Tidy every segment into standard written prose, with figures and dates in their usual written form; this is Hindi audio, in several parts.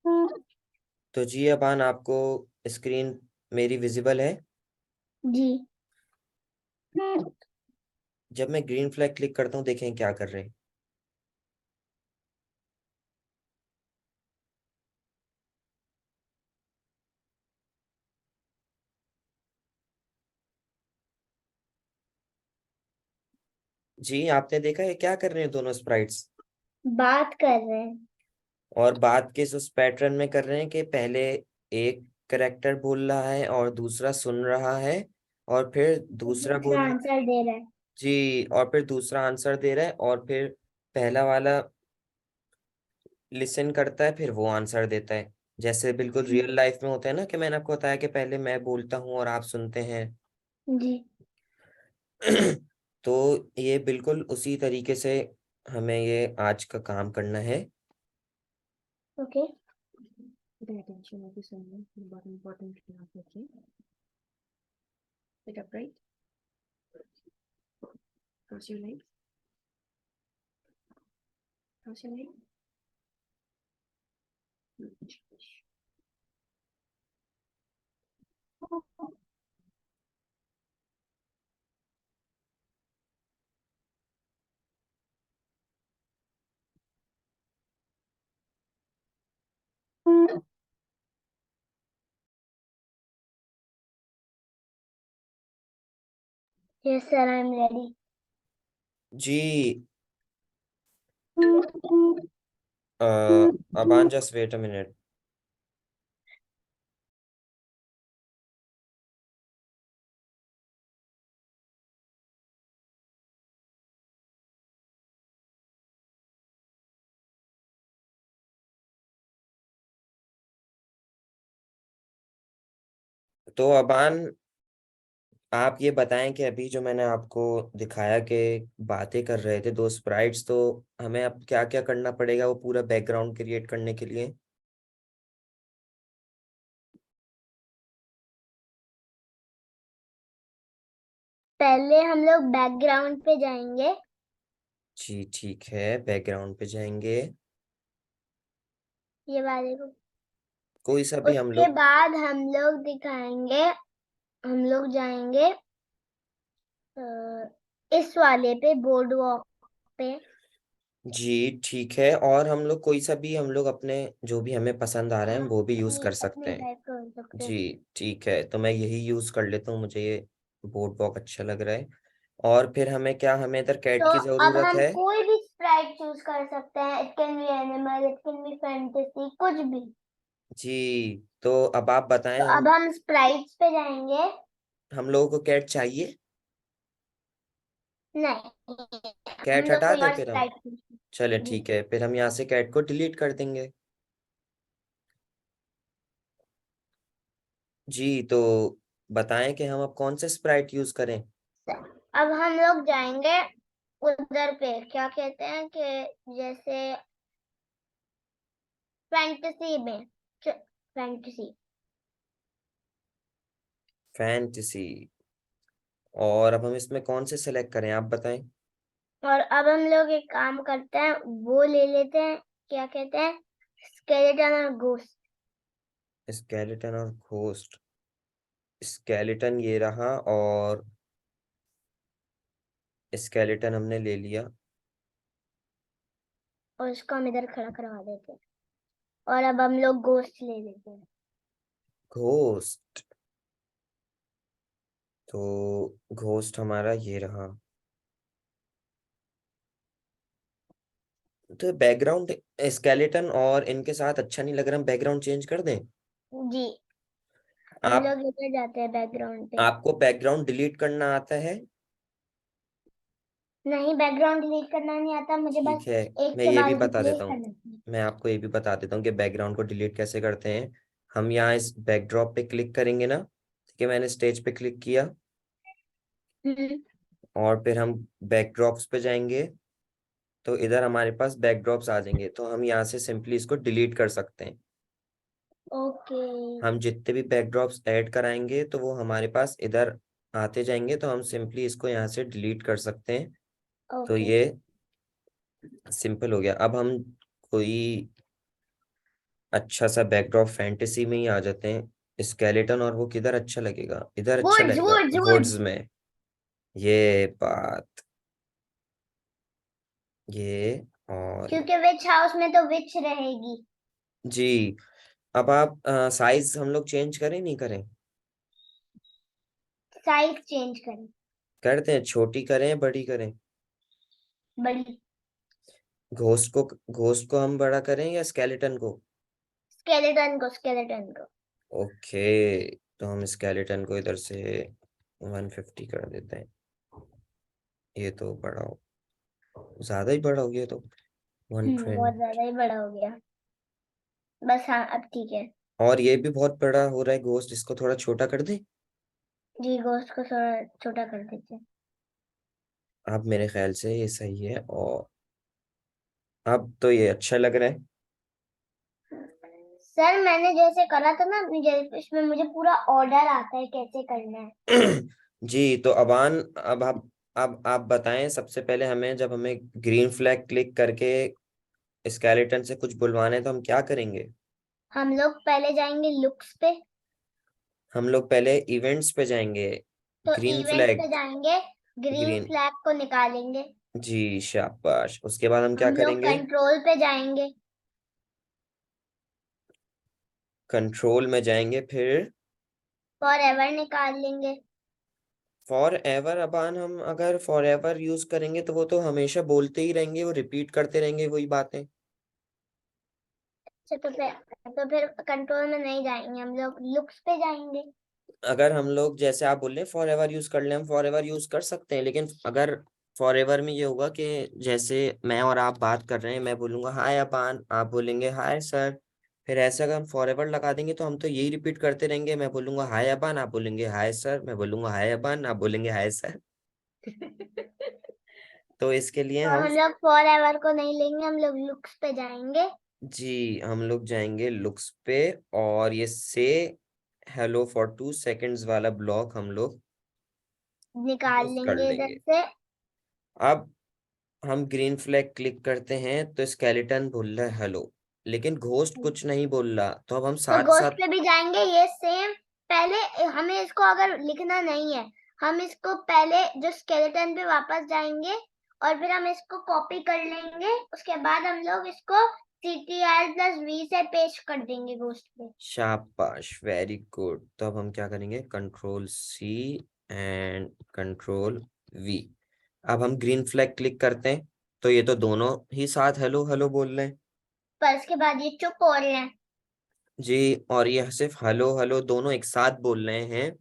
तो जी अबान, आपको स्क्रीन मेरी विजिबल है? जी। जब मैं ग्रीन फ्लैग क्लिक करता हूँ, देखें क्या कर रहे हैं। जी, आपने देखा है क्या कर रहे हैं दोनों स्प्राइट्स? बात कर रहे हैं। और बात किस उस पैटर्न में कर रहे हैं कि पहले एक करेक्टर बोल रहा है और दूसरा सुन रहा है, और फिर दूसरा दूसरा बोल रहा है। आंसर दे रहा है। जी, और फिर दूसरा आंसर दे रहा है, और फिर पहला वाला लिसन करता है, फिर वो आंसर देता है। जैसे बिल्कुल रियल लाइफ में होता है ना, कि मैंने आपको बताया कि पहले मैं बोलता हूँ और आप सुनते हैं। जी। तो ये बिल्कुल उसी तरीके से हमें ये आज का काम करना है। Okay. The attention of the someone बहुत important यहाँ पे रखें. Sit upright. Cross your legs. Cross your legs. Yes sir, I am ready. जी Abaan, just wait a minute. तो अबान, आप ये बताएं कि अभी जो मैंने आपको दिखाया कि बातें कर रहे थे दो स्प्राइट्स, तो हमें अब क्या क्या करना पड़ेगा वो पूरा बैकग्राउंड क्रिएट करने के लिए? पहले हम लोग बैकग्राउंड पे जाएंगे। जी ठीक है, बैकग्राउंड पे जाएंगे। ये वाले को। कोई सा भी हम उसके लोग। बाद हम लोग दिखाएंगे। हम लोग जाएंगे इस वाले पे, बोर्ड वॉक पे। जी ठीक है, और हम लोग कोई सा भी हम लोग अपने जो भी हमें पसंद आ रहे हैं हाँ, वो भी यूज अपनी कर सकते अपनी हैं। टाइप का हो सकते हैं। जी ठीक है, तो मैं यही यूज कर लेता हूँ, मुझे ये बोर्ड बहुत अच्छा लग रहा है। और फिर हमें क्या, हमें इधर कैट तो की अब जरूरत हम है? कोई भी स्प्राइट चूज कर सकते हैं। It can be animal, it can be fantasy, कुछ भी। जी, तो अब आप बताएं, तो अब हम स्प्राइट्स पे जाएंगे। हम लोगों को कैट चाहिए? नहीं, हम कैट लोग हटा कोई दें और फिर हम? स्प्राइट चले जी। ठीक है, फिर हम यहाँ से कैट को डिलीट कर देंगे। जी, तो बताएं कि हम अब कौन से स्प्राइट यूज करें? अब हम लोग जाएंगे उधर पे, क्या कहते हैं कि जैसे फैंटेसी में, फैंटेसी। फैंटेसी। और अब हम इसमें कौन से सेलेक्ट करें, आप बताएं। और अब हम लोग एक काम करते हैं, वो ले लेते हैं, क्या कहते हैं, स्केलेटन और घोस्ट। स्केलेटन और घोस्ट। स्केलेटन ये रहा, और स्केलेटन हमने ले लिया। और उसको हम इधर खड़ा करवा देते हैं। और अब हम लोग घोस्ट ले लेते हैं। घोस्ट। तो घोस्ट हमारा ये रहा। तो बैकग्राउंड स्केलेटन और इनके साथ अच्छा नहीं लग रहा, हम बैकग्राउंड चेंज कर दें? जी। हम आप लोग इधर जाते हैं बैकग्राउंड पे। आपको बैकग्राउंड डिलीट करना आता है? नहीं, बैकग्राउंड डिलीट करना नहीं आता मुझे, ठीक बस है, एक मैं के ये भी बाद बता रिप्लेस देता हूँ। करना है। मैं आपको ये भी बता देता हूँ कि बैकग्राउंड को डिलीट कैसे करते हैं। हम यहाँ इस बैकड्रॉप पे क्लिक करेंगे ना, ठीक है, मैंने स्टेज पे क्लिक किया, हम्म। और फिर हम बैकड्रॉप्स पे जाएंगे। तो इधर हमारे पास बैकड्रॉप्स आ जाएंगे, तो हम यहाँ से सिंपली इसको डिलीट कर सकते हैं। ओके। हम जितने भी बैकड्रॉप्स ऐड कराएंगे तो वो हमारे पास इधर आते जाएंगे, तो हम सिंपली इसको यहाँ से डिलीट कर सकते हैं। तो ओके। ये सिंपल हो गया। अब हम कोई अच्छा सा बैकड्रॉप फैंटेसी में ही आ जाते हैं। स्केलेटन और वो किधर अच्छा लगेगा, इधर अच्छा वुड्स लगेगा वुड्स वुड्स वुड्स। में। ये बात, ये और क्योंकि विच हाउस में तो विच रहेगी। जी। अब आप साइज हम लोग चेंज करें नहीं करें? साइज चेंज करें। करते हैं, छोटी करें बड़ी करें? बड़ी। घोस्ट को हम बड़ा करें या स्केलेटन को? स्केलेटन को, स्केलेटन को। ओके, तो हम स्केलेटन को इधर से 150 कर देते हैं। ये तो बड़ा हो, ज्यादा ही बड़ा हो गया तो बहुत 120। ज्यादा ही बड़ा हो गया। बस हाँ, अब ठीक है। और ये भी बहुत बड़ा हो रहा है घोस्ट, इसको थोड़ा छोटा कर दे। जी, गोश्त को थोड़ा छोटा कर देते हैं। अब मेरे ख्याल से ये सही है, और अब तो ये अच्छा लग रहा सर, मैंने जैसे करा था ना अपनी जेलीफिश में, मुझे पूरा ऑर्डर आता है कैसे करना है। है। जी, तो अबान, अब आप बताएं, सबसे पहले हमें, जब हमें ग्रीन फ्लैग क्लिक करके स्केलेटन से कुछ बुलवाना है तो हम क्या करेंगे? हम लोग पहले जाएंगे लुक्स पे। हम लोग पहले इवेंट्स पे जाएंगे। तो ग्रीन इवेंट्स पे फ्लैग। जाएंगे, ग्रीन ग्रीन, फ्लैग को निकालेंगे। जी शाबाश। उसके बाद हम क्या हम लोग करेंगे? कंट्रोल पे जाएंगे। कंट्रोल में जाएंगे, फिर फॉर एवर निकाल लेंगे। For ever. अबान, हम अगर फॉर एवर यूज करेंगे तो वो तो हमेशा बोलते ही रहेंगे, वो रिपीट करते रहेंगे वही बातें। अच्छा, तो फिर कंट्रोल में नहीं जाएंगे, हम लोग लुक्स पे जाएंगे। अगर हम लोग, जैसे आप बोल रहे हैं फॉर एवर यूज कर ले, हम फॉर एवर यूज कर सकते हैं, लेकिन अगर फॉर एवर में ये होगा कि जैसे मैं और आप बात कर रहे हैं, मैं बोलूंगा हाय अबान, आप बोलेंगे हाय सर। फिर ऐसे अगर हम फॉर एवर लगा देंगे तो हम तो यही रिपीट करते रहेंगे, मैं बोलूंगा हाय अबान, आप बोलेंगे हाय सर, मैं बोलूंगा हाय अबान, आप बोलेंगे हाय सर। तो इसके लिए तो हम, हम लोग फॉर एवर को नहीं लेंगे, हम लोग लुक्स पे जाएंगे। जी हम लोग जाएंगे लुक्स पे, और ये से हेलो फॉर 2 सेकेंड्स वाला ब्लॉक हम लोग निकाल यूज कर लेंगे इधर लेंगे। से। अब हम ग्रीन फ्लैग क्लिक करते हैं तो स्केलेटन बोल रहा है हेलो, लेकिन घोस्ट कुछ नहीं बोल रहा, तो अब हम तो साथ गोश्त साथ, पे भी जाएंगे, ये सेम। पहले हमें इसको अगर लिखना नहीं है, हम इसको पहले जो स्केलेटन पे वापस जाएंगे और फिर हम इसको कॉपी कर लेंगे। उसके बाद हम लोग इसको CTRL+V से पेस्ट कर देंगे गोश्त पे। शाबाश, वेरी गुड। तो अब हम क्या करेंगे, control C and control V. अब हम ग्रीन फ्लैग क्लिक करते हैं तो ये तो दोनों ही साथ हेलो हेलो बोल रहे हैं। पर उसके बाद ये चुप हो रहे हैं। जी, और ये सिर्फ हेलो हेलो दोनों एक साथ बोल रहे हैं,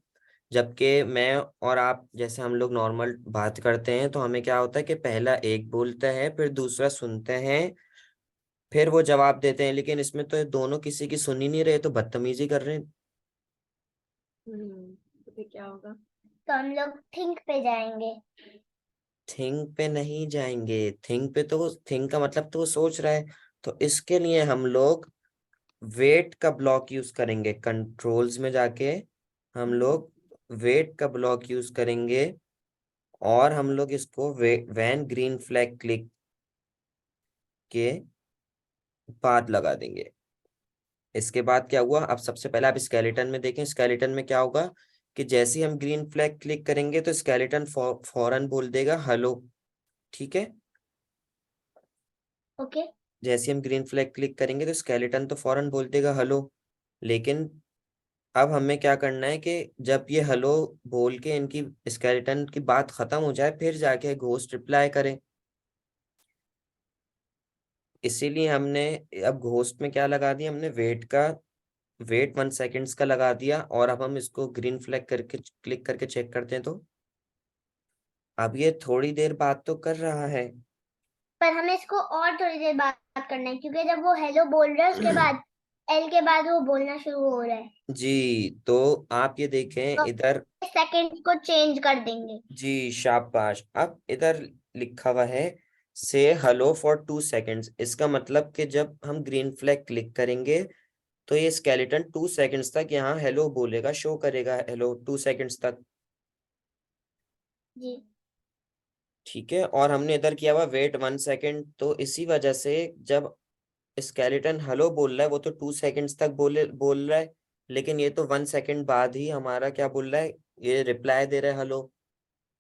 जबकि मैं और आप जैसे हम लोग नॉर्मल बात करते हैं तो हमें क्या होता है कि पहला एक बोलता है, फिर दूसरा सुनते हैं, फिर वो जवाब देते हैं, लेकिन इसमें तो ये दोनों किसी की सुन ही नहीं रहे, तो बदतमीजी कर रहे हैं। तो फिर क्या होगा? तो हम लोग थिंक पे जाएंगे। थिंक पे नहीं जाएंगे, थिंक पे तो वो, थिंक का मतलब तो वो सोच रहा है, तो इसके लिए हम लोग वेट का ब्लॉक यूज करेंगे, कंट्रोल्स में जाके हम लोग वेट का ब्लॉक यूज करेंगे, और हम लोग इसको वैन ग्रीन फ्लैग क्लिक के बाद लगा देंगे। इसके बाद क्या हुआ, अब सबसे पहले आप स्केलेटन में देखें, स्केलेटन में क्या होगा कि जैसे ही हम ग्रीन फ्लैग क्लिक करेंगे तो स्केलेटन फौरन बोल देगा हेलो, ठीक है? ओके। जैसे ही हम ग्रीन फ्लैग क्लिक करेंगे तो स्केलेटन तो फौरन बोल देगा हेलो, लेकिन अब हमें क्या करना है कि जब ये हेलो बोल के इनकी स्केलेटन की बात खत्म हो जाए फिर जाके घोस्ट रिप्लाई करे। इसीलिए हमने अब घोस्ट में क्या लगा दिया, हमने वेट 1 सेकेंड्स का लगा दिया, और अब हम इसको ग्रीन फ्लैग करके क्लिक करके चेक करते हैं तो अब ये थोड़ी देर बाद तो कर रहा है। पर हमें इसको और थोड़ी देर बात करना है, क्योंकि जब वो हेलो बोल रहा है उसके बाद एल के बाद वो बोलना शुरू हो रहा है। जी, तो आप ये देखें तो इधर, सेकंड को चेंज कर देंगे। जी शाबाश। अब इधर लिखा हुआ है से हेलो फॉर 2 सेकेंड्स, इसका मतलब कि जब हम ग्रीन फ्लैग क्लिक करेंगे तो ये स्केलेटन 2 सेकेंड्स तक यहाँ हेलो बोलेगा, शो करेगा हेलो 2 सेकेंड्स तक, जी। ठीक है? और हमने इधर किया हुआ वेट 1 सेकेंड, तो इसी वजह से जब स्केलेटन हेलो बोल रहा है, वो तो 2 सेकंड्स तक बोल रहा है, लेकिन ये तो 1 सेकंड बाद ही हमारा क्या बोल रहा है, ये रिप्लाई दे रहा है हेलो।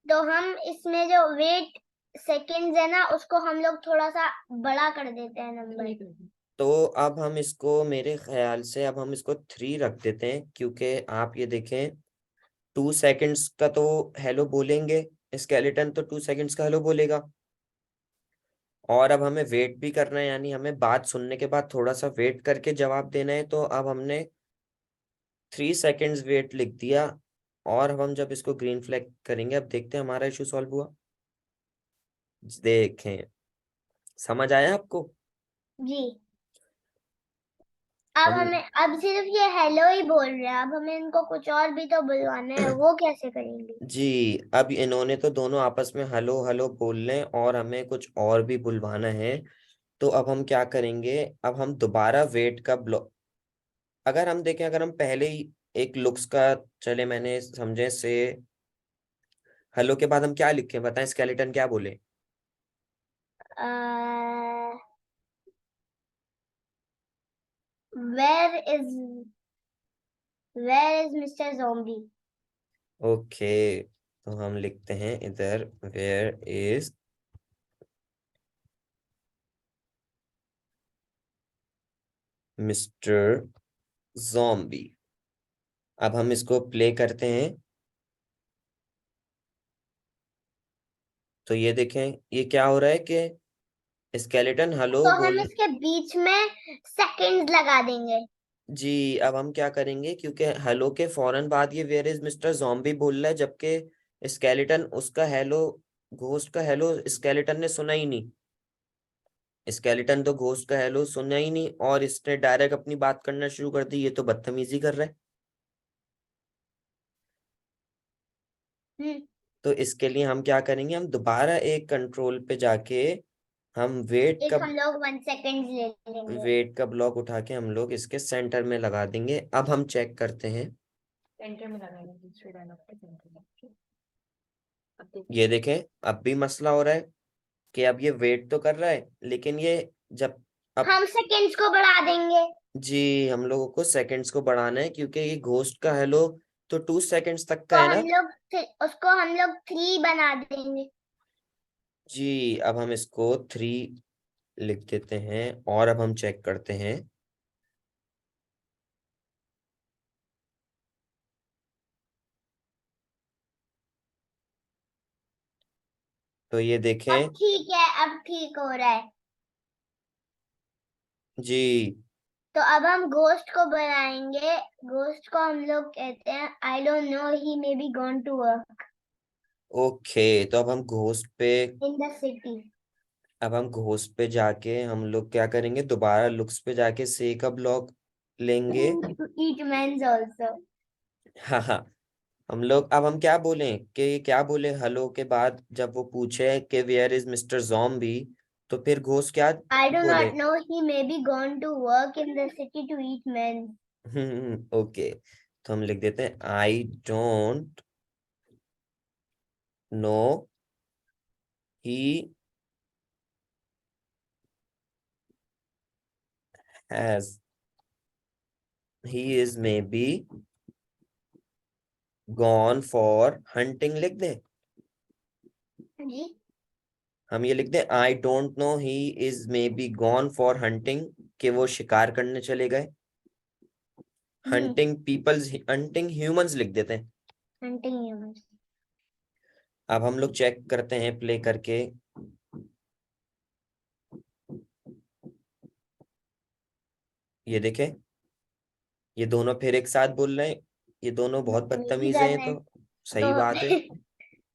तो हम इसमें जो वेट सेकंड्स है ना, उसको हम लोग थोड़ा सा बड़ा कर देते हैं नंबर। तो अब हम इसको, मेरे ख्याल से अब हम इसको 3 रख देते हैं, क्योंकि आप ये देखें 2 सेकंड्स का तो हेलो बोलेंगे, स्केलेटन तो 2 सेकंड्स का हेलो बोलेगा, और अब हमें वेट भी करना है, यानी हमें बात सुनने के बाद थोड़ा सा वेट करके जवाब देना है। तो अब हमने 3 सेकंड्स वेट लिख दिया, और अब हम जब इसको ग्रीन फ्लैग करेंगे, अब देखते हैं हमारा इशू सॉल्व हुआ। देखें, समझ आया आपको? जी। अब हम हमें, अब सिर्फ ये हेलो ही बोल रहे हैं, अब हमें इनको कुछ और भी तो बुलवाना है, वो कैसे करेंगे? जी, अब इन्होंने तो दोनों आपस में हेलो हेलो बोल रहे हैं, और हमें कुछ और भी बुलवाना है। तो अब हम क्या करेंगे, अब हम दोबारा वेट का ब्लॉक, अगर हम देखें, अगर हम पहले ही एक लुक्स का, चले मैंने समझे से हेलो के बाद हम क्या लिखें, बताएं स्केलेटन क्या बोले? Where is where is mister zombie? Okay, तो हम लिखते हैं इधर वेयर इज मिस्टर ज़ॉम्बी। अब हम इसको प्ले करते हैं, तो ये देखें ये क्या हो रहा है कि स्केलेटन हेलो तो हम बोल। इसके बीच में सेकंड्स लगा देंगे। जी, अब हम क्या करेंगे, क्योंकि हेलो के फौरन बाद ये वेयर इज मिस्टर जॉम्बी बोल रहा है, जबकि स्केलेटन उसका हेलो, घोस्ट का हेलो स्केलेटन ने सुना ही नहीं, स्केलेटन तो घोस्ट का हेलो सुना ही नहीं, और इसने डायरेक्ट अपनी बात करना शुरू कर दी, ये तो बदतमीजी कर रहा है। हम्म। तो इसके लिए हम क्या करेंगे, हम दोबारा एक कंट्रोल पे जाके हम एक हम लोग 1 सेकंड ले लेंगे। वेट का ब्लॉक उठा के हम लोग इसके सेंटर में लगा देंगे। अब हम चेक करते हैं, सेंटर में लगाएंगे, दूसरे डायलॉग के सेंटर में। ठीक? अब देखो। ये देखें अब भी मसला हो रहा है कि अब ये वेट तो कर रहा है, लेकिन ये जब, अब हम सेकंड्स को बढ़ा देंगे। जी, हम लोगों को सेकंड्स को बढ़ाना है, क्योंकि ये घोस्ट का हेलो तो 2 सेकंड्स तक का तो है हम ना। लोग उसको हम लोग 3 बना देंगे। जी, अब हम इसको 3 लिख देते हैं, और अब हम चेक करते हैं, तो ये अब देखें। ठीक है, अब ठीक हो रहा है। जी, तो अब हम घोस्ट को बनाएंगे। घोस्ट को हम लोग कहते हैं, I don't know, he may be gone to work okay, तो अब हम घोस्ट पे, इन द सिटी अब हम घोस्ट पे जाके हम लोग क्या करेंगे, दोबारा लुक्स पे जाके से का ब्लॉक लेंगे। To eat mens also. हाँ हाँ, हम लोग अब हम क्या बोलें कि क्या बोले हेलो के बाद, जब वो पूछे कि वेयर इज मिस्टर जॉम्बी, तो फिर घोस्ट क्या आई डू बोले? Not no, he may be gone to work in the city to eat mens. Okay, तो हम लिख देते हैं I don't know he has, he is may be gone for hunting, लिख दें। जी। हम ये लिख दें I don't know he is may be gone for hunting, कि वो शिकार करने चले गए। हंटिंग पीपल्स, हंटिंग ह्यूमंस लिख देते हैं। Hunting humans. अब हम लोग चेक करते हैं प्ले करके, ये देखें ये दोनों फिर एक साथ बोल रहे हैं, ये दोनों बहुत बदतमीजी बदतमीज कर हैं, रहे हैं। तो तो सही बात है,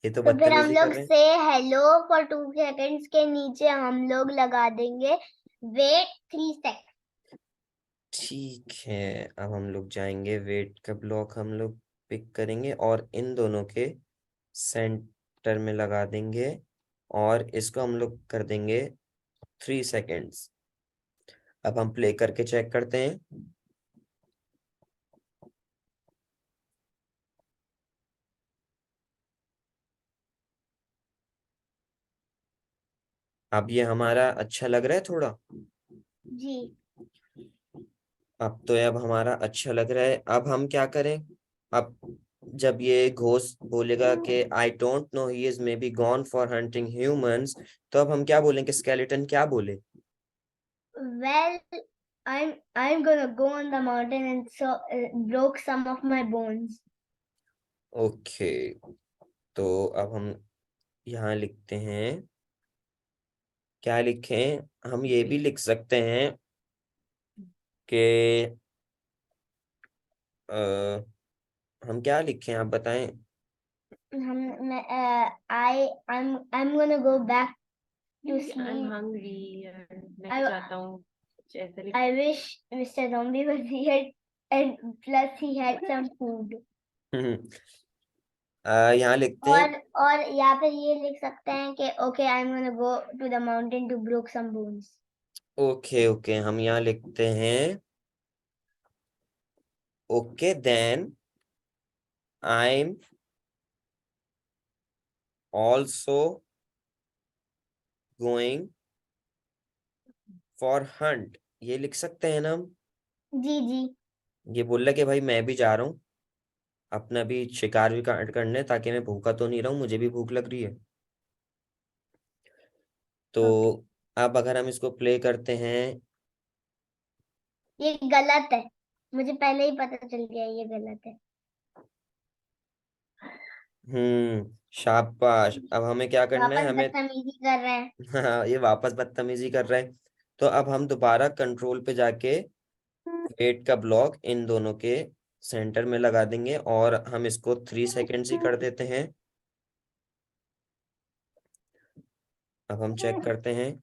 ये तो तो फिर हम बदतमीजी कर लोग रहे हैं। से हेलो फॉर 2 सेकंड्स के नीचे हम लोग लगा देंगे वेट 3 सेकंड। ठीक है, अब हम लोग जाएंगे, वेट का ब्लॉक हम लोग पिक करेंगे और इन दोनों के सेंटर में लगा देंगे, और इसको हम लोग कर देंगे 3 सेकेंड्स। अब हम प्ले करके चेक करते हैं, अब ये हमारा अच्छा लग रहा है थोड़ा। जी। अब हमारा अच्छा लग रहा है। अब हम क्या करें? अब जब ये घोस्ट बोलेगा कि I don't know he is may be gone for hunting humans, तो अब हम क्या बोलेंगे? स्केलेटन क्या बोले? Well, I'm gonna go on the mountain and broke some of my bones. Okay, तो अब हम यहाँ लिखते हैं, क्या लिखें? हम ये भी लिख सकते हैं कि हम क्या लिखें, आप बताएं। I'm gonna go back to I'm sleep. hungry and मैं I- चाहता हूँ कुछ ऐसा लिख- I wish Mr. Zombie was here, and plus he had some food. यहाँ लिखते हैं, और यहाँ पे ये लिख सकते हैं कि okay, I'm gonna go to the mountain to broke some bones. Okay okay, हम यहाँ लिखते हैं okay then I am also going for hunt. ये लिख सकते हैं ना हम? जी जी। ये बोल रहा कि भाई मैं भी जा रहा हूँ अपना भी शिकार भी करने, ताकि मैं भूखा तो नहीं रहूं, मुझे भी भूख लग रही है। तो Okay. अब अगर हम इसको प्ले करते हैं, ये गलत है, मुझे पहले ही पता चल गया ये गलत है। शाबाश। अब हमें क्या करना है? वापस हमें बदतमीजी कर रहे हैं। हाँ, ये वापस बदतमीजी कर रहा है। तो अब हम दोबारा कंट्रोल पे जाके वेट का ब्लॉक इन दोनों के सेंटर में लगा देंगे, और हम इसको 3 सेकेंड्स ही कर देते हैं। अब हम चेक करते हैं।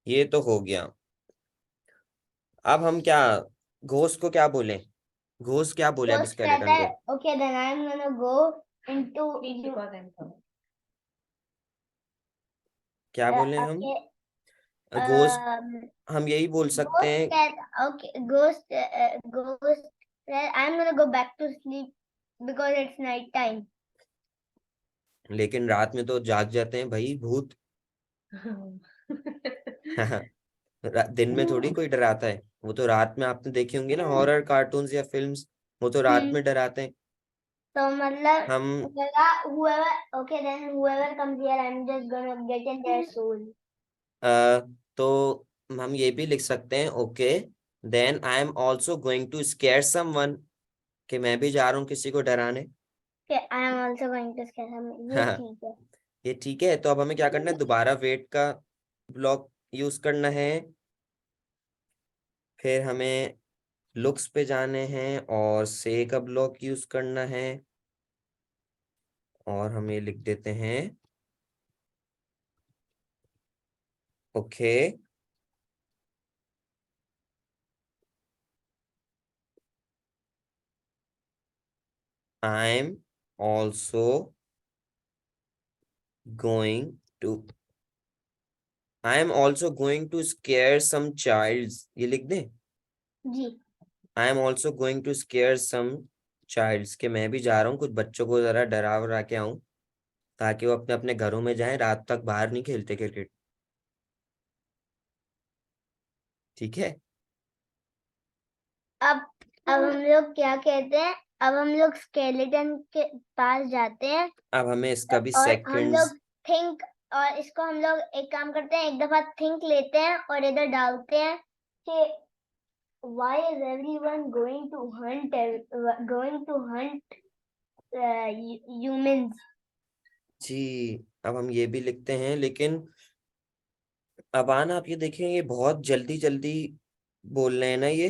ये तो हो गया। अब हम क्या घोस्ट को क्या बोले? घोस्ट क्या बोले अब दोस्त कहता स्केलेटन है को? Okay then I am gonna go into Sleep because I'm hungry. क्या बोले हम? ओके घोस्ट, हम यही बोल सकते घोस्ट हैं। कहता okay ghost I am gonna go back to sleep because it's night time. लेकिन रात में तो जाग जाते हैं भाई भूत। दिन में थोड़ी कोई डराता है, वो तो रात में, आपने देखी होंगी ना हॉरर कार्टून्स या फिल्म्स, वो तो रात में डराते हैं। तो मतलब हम whoever okay then whoever comes here I'm just gonna get in their soul. तो हम ये भी लिख सकते हैं okay then I am also going to scare someone, कि मैं भी जा रहा हूँ किसी को डराने। Okay, I am also going to scare him. ये ठीक है। ये ठीक है। तो अब हमें क्या करना है? दोबारा वेट का ब्लॉक यूज करना है, फिर हमें लुक्स पे जाने हैं और से का ब्लॉक यूज करना है, और हम ये लिख देते हैं okay I am also going to I am also going to scare some childs, ये लिख दें? जी। I am also going to scare some childs, के मैं भी जा रहा हूँ कुछ बच्चों को जरा डरा वरा के आऊं, ताकि वो अपने अपने घरों में जाएं, रात तक बाहर नहीं खेलते क्रिकेट। ठीक है। अब हम लोग क्या कहते हैं, अब हम लोग स्केलेटन के पास जाते हैं अब हमें इसका भी और हम सेकंड्स, लोग थिंक, और इसको हम लोग एक काम करते हैं, एक दफा थिंक लेते हैं और इधर डालते हैं कि why is everyone going to hunt humans. जी। अब हम ये भी लिखते हैं, लेकिन अब आना आप ये देखें, ये बहुत जल्दी जल्दी बोल रहे हैं ना ये।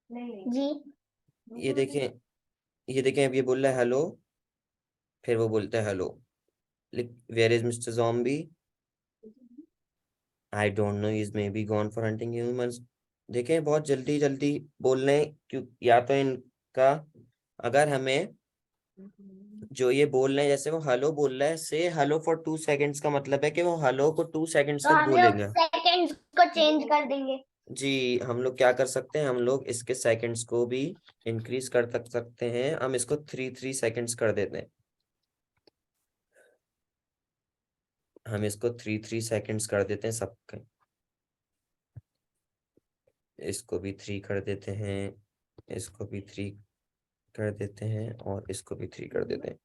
जी। ये देखें अब ये बोल रहा है हेलो, फिर वो बोलता है hello, where is mister zombie, I don't know is may be gone for hunting humans. देखें बहुत जल्दी जल्दी बोल रहे हैं, क्यों? या तो इनका, अगर हमें जो ये बोल रहे हैं, जैसे वो हेलो बोल रहा है, से हेलो फॉर 2 सेकेंड्स, का मतलब है कि वो हेलो को 2 सेकेंड्स तो तक हम लोग बोलेगा। सेकंड्स को चेंज कर देंगे। जी, हम लोग क्या कर सकते हैं, हम लोग इसके सेकंड्स को भी इंक्रीज कर सकते हैं। हम इसको 3 3 सेकंड्स कर देते हैं। हम इसको 3 3 सेकंड्स कर देते हैं सबके। इसको भी 3 कर देते हैं, इसको भी 3 कर देते हैं, और इसको भी 3 कर देते हैं।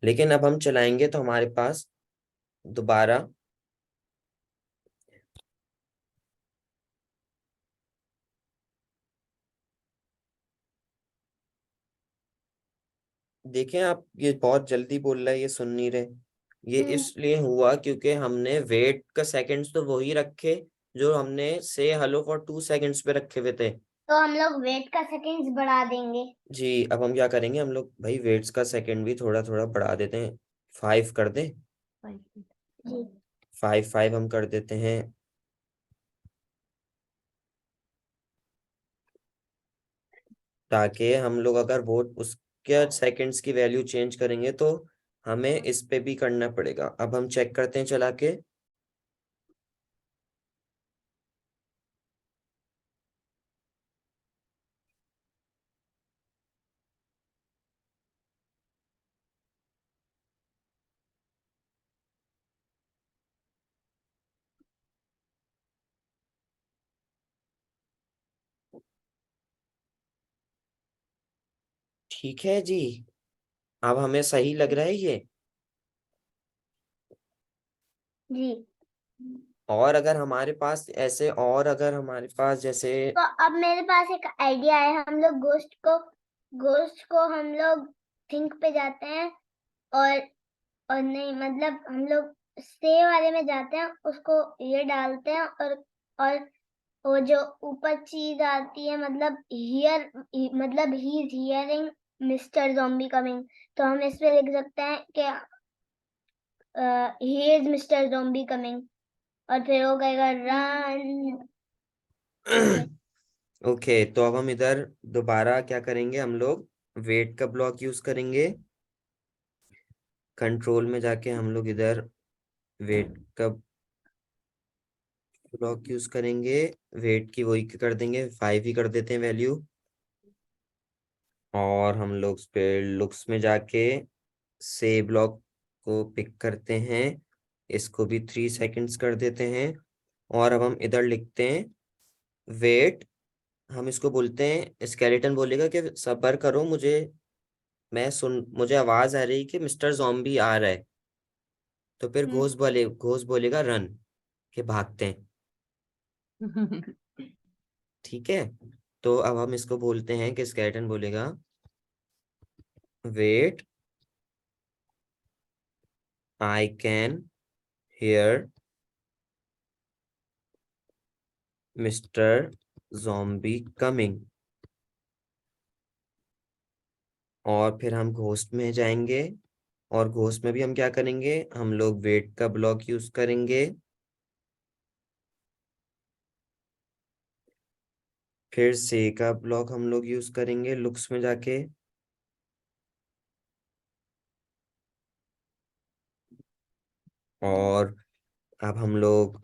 लेकिन अब हम चलाएंगे तो हमारे पास दोबारा देखें आप, ये बहुत जल्दी बोल रहा है, ये सुन नहीं रहे। ये इसलिए हुआ क्योंकि हमने वेट का सेकंड्स तो वही रखे जो हमने से हेलो फॉर 2 सेकंड्स पे रखे हुए थे। तो हम लोग वेट का सेकंड्स बढ़ा देंगे। जी, अब हम क्या करेंगे, हम लोग भाई वेट्स का सेकंड भी थोड़ा थोड़ा बढ़ा देते हैं। 5 कर दें, 5 जी 5 हम कर देते हैं, ताकि हम लोग अगर वो उसके सेकंड्स की वैल्यू चेंज करेंगे तो हमें इस पे भी करना पड़ेगा। अब हम चेक करते हैं चला के। ठीक है जी, अब हमें सही लग रहा है ये। जी। और अगर हमारे पास ऐसे, और अगर हमारे पास जैसे, तो अब मेरे पास एक आइडिया है। हम लोग गोश्त को हम लोग थिंक पे जाते हैं, और नहीं मतलब हम लोग से वाले में जाते हैं, उसको ये डालते हैं, और वो जो ऊपर चीज आती है, मतलब हियर, मतलब he is hearing mister zombie coming. तो हम इस पे लिख सकते हैं कि he is mister zombie coming, और फिर वो कहेगा रन। ओके, तो अब हम इधर दोबारा क्या करेंगे, हम लोग वेट का ब्लॉक यूज करेंगे। कंट्रोल में जाके हम लोग इधर वेट का ब्लॉक यूज करेंगे। वेट की वही कर देंगे, 5 ही कर देते हैं वैल्यू। और हम लोग उस पे लुक्स में जाके से ब्लॉक को पिक करते हैं, इसको भी 3 सेकंड्स कर देते हैं। और अब हम इधर लिखते हैं वेट। हम इसको बोलते हैं, स्केलेटन बोलेगा कि सब्र करो, मुझे आवाज आ रही कि मिस्टर जॉम्बी आ रहा है। तो फिर घोस्ट बोलेगा रन, के भागते हैं। ठीक है, तो अब हम इसको बोलते हैं कि स्केलेटन बोलेगा wait, I can hear mister zombie coming. और फिर हम घोस्ट में जाएंगे, और घोस्ट में भी हम क्या करेंगे, हम लोग वेट का ब्लॉक यूज करेंगे, फिर से का ब्लॉक हम लोग यूज करेंगे लुक्स में जाके। और अब हम लोग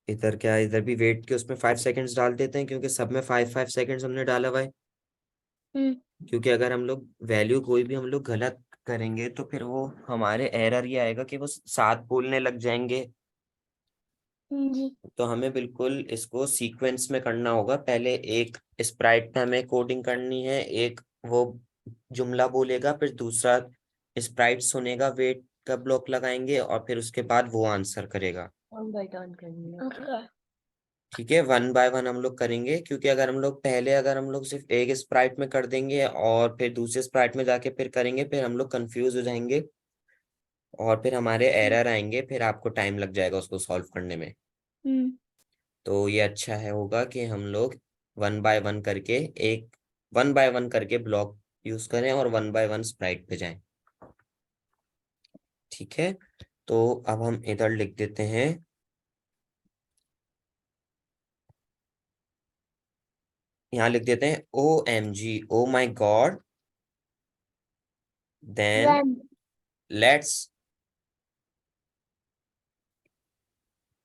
इधर क्या, इधर भी वेट के उसमें 5 सेकंड्स डाल देते हैं, क्योंकि सब में 5 5 सेकंड्स हमने डाला हुआ है। क्योंकि अगर हम लोग वैल्यू कोई भी हम लोग गलत करेंगे तो फिर वो हमारे एरर ये आएगा कि वो 7 बोलने लग जाएंगे। जी तो हमें बिल्कुल इसको सीक्वेंस में करना होगा। पहले एक स्प्राइट में हमें कोडिंग करनी है, एक वो जुमला बोलेगा, फिर दूसरा स्प्राइट सुनेगा, वेट का ब्लॉक लगाएंगे, और फिर उसके बाद वो आंसर करेगा। टर्न बाय टर्न करनी है। ओके। ठीक है, 1 बाय 1 हम लोग करेंगे, क्योंकि अगर हम लोग सिर्फ एक स्प्राइट में कर देंगे और फिर दूसरे स्प्राइट में जाके फिर करेंगे, फिर हम लोग कंफ्यूज हो जाएंगे, और फिर हमारे एरर आएंगे, फिर आपको टाइम लग जाएगा उसको सॉल्व करने में। तो ये अच्छा है, होगा कि हम लोग 1 बाय 1 करके एक 1 बाय 1 करके ब्लॉक यूज करें और 1 बाय 1 स्प्राइट पे जाएं। ठीक है, तो अब हम इधर लिख देते हैं, यहाँ लिख देते हैं OMG, oh my god, then run. Let's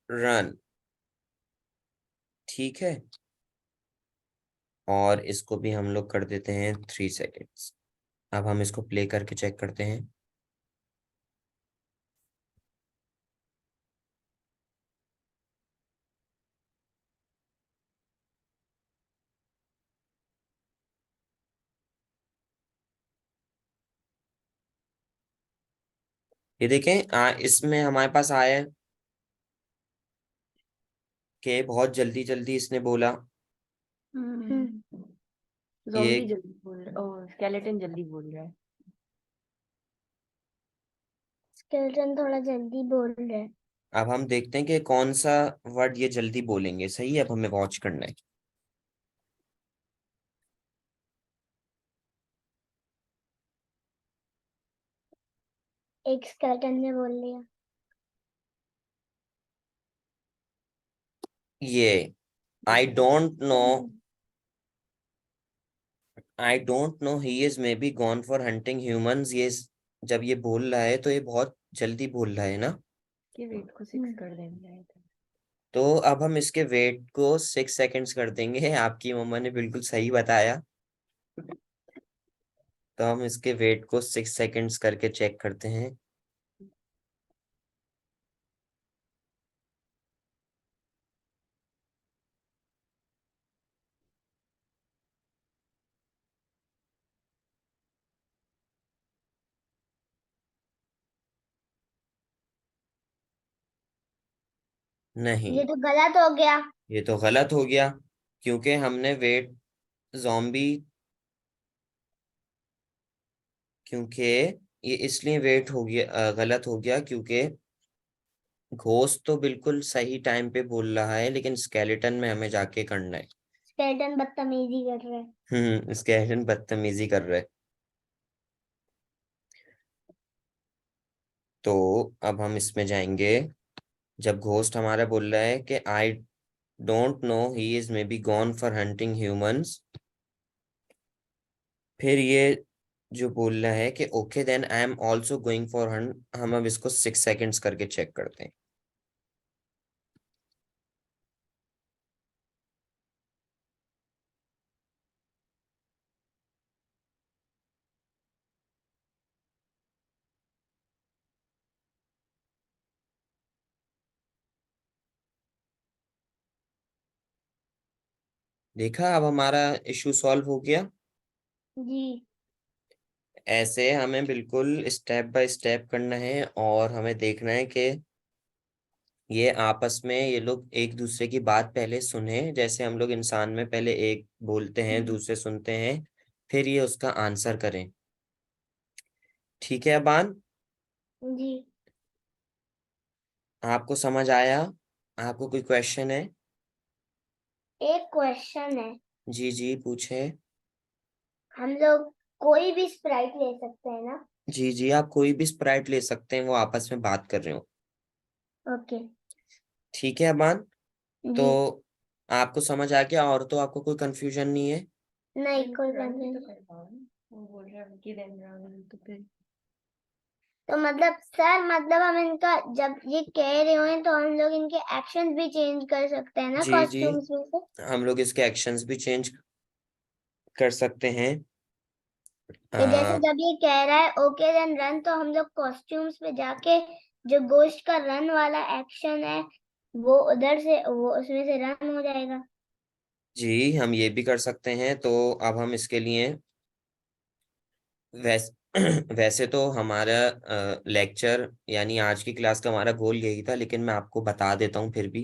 run. ठीक है, और इसको भी हम लोग कर देते हैं 3 सेकेंड्स। अब हम इसको प्ले करके चेक करते हैं। ये देखें, इसमें हमारे पास आया है कि बहुत जल्दी जल्दी इसने बोला। ज़ॉम्बी ये जल्दी बोल रहा है और स्केलेटन जल्दी बोल रहा है। स्केलेटन थोड़ा जल्दी बोल रहा है। अब हम देखते हैं कि कौन सा वर्ड ये जल्दी बोलेंगे। सही है, अब हमें वॉच करना है। एक स्केलेटन ने बोल लिया। ये आई don't no, I don't know he is may be gone for hunting humans. ये जब ये बोल रहा है तो ये बहुत जल्दी बोल रहा है ना। कि वेट को 6 कर देंगे आए थे। तो अब हम इसके वेट को 6 सेकेंड्स कर देंगे। आपकी मम्मा ने बिल्कुल सही बताया। तो हम इसके वेट को 6 सेकेंड्स करके चेक करते हैं। नहीं, ये तो गलत हो गया। ये तो गलत हो गया, क्योंकि हमने वेट जॉम्बी, क्योंकि ये इसलिए वेट हो गया, गलत हो गया, क्योंकि घोस्ट तो बिल्कुल सही टाइम पे बोल रहा है, लेकिन स्केलेटन में हमें जाके करना है। स्केलेटन बदतमीजी कर रहा है। स्केलेटन बदतमीजी कर रहा है। तो अब हम इसमें जाएंगे। जब घोस्ट हमारा बोल रहा है कि I don't know he is may be gone for hunting humans, फिर ये जो बोल रहा है कि okay then I am also going for hunt, हम अब इसको 6 सेकेंड्स करके चेक करते हैं। देखा, अब हमारा इशू सॉल्व हो गया। जी। ऐसे हमें बिल्कुल स्टेप बाय स्टेप करना है, और हमें देखना है कि ये आपस में ये लोग एक दूसरे की बात पहले सुने। जैसे हम लोग इंसान में पहले एक बोलते हैं, दूसरे सुनते हैं, फिर ये उसका आंसर करें। ठीक है अबान, जी। आपको समझ आया? आपको कोई क्वेश्चन है? एक क्वेश्चन है। जी जी पूछे। हम लोग कोई भी स्प्राइट ले सकते हैं ना? जी जी, आप कोई भी स्प्राइट ले सकते हैं, वो आपस में बात कर रहे हो। ओके। ठीक है अबान, तो जी। आपको समझ आ गया, और तो आपको कोई कंफ्यूजन नहीं है? नहीं, कोई रन भी तो कंफ्यूजन। कर पाओ ना। वो बोल रहा है कि देन रन तो फिर तो मतलब सर, मतलब हम इनका जब ये कह रहे हो तो हम लोग इनके एक्शंस भी चेंज कर सकते हैं ना जी जी, कॉस्ट्यूम्स में से? हम लोग इसके एक्शंस भी चेंज कर सकते हैं। कि जैसे आ, जब ये कह रहा है ओके देन रन, तो हम लोग कॉस्ट्यूम्स पे जाके जो गोश्त का रन वाला एक्शन है वो उधर से वो उसमें से रन हो जाएगा। जी, हम ये भी कर सकते हैं। तो अब हम इसके लिए वैस वैसे तो हमारा लेक्चर यानी आज की क्लास का हमारा गोल यही था, लेकिन मैं आपको बता देता हूँ फिर भी।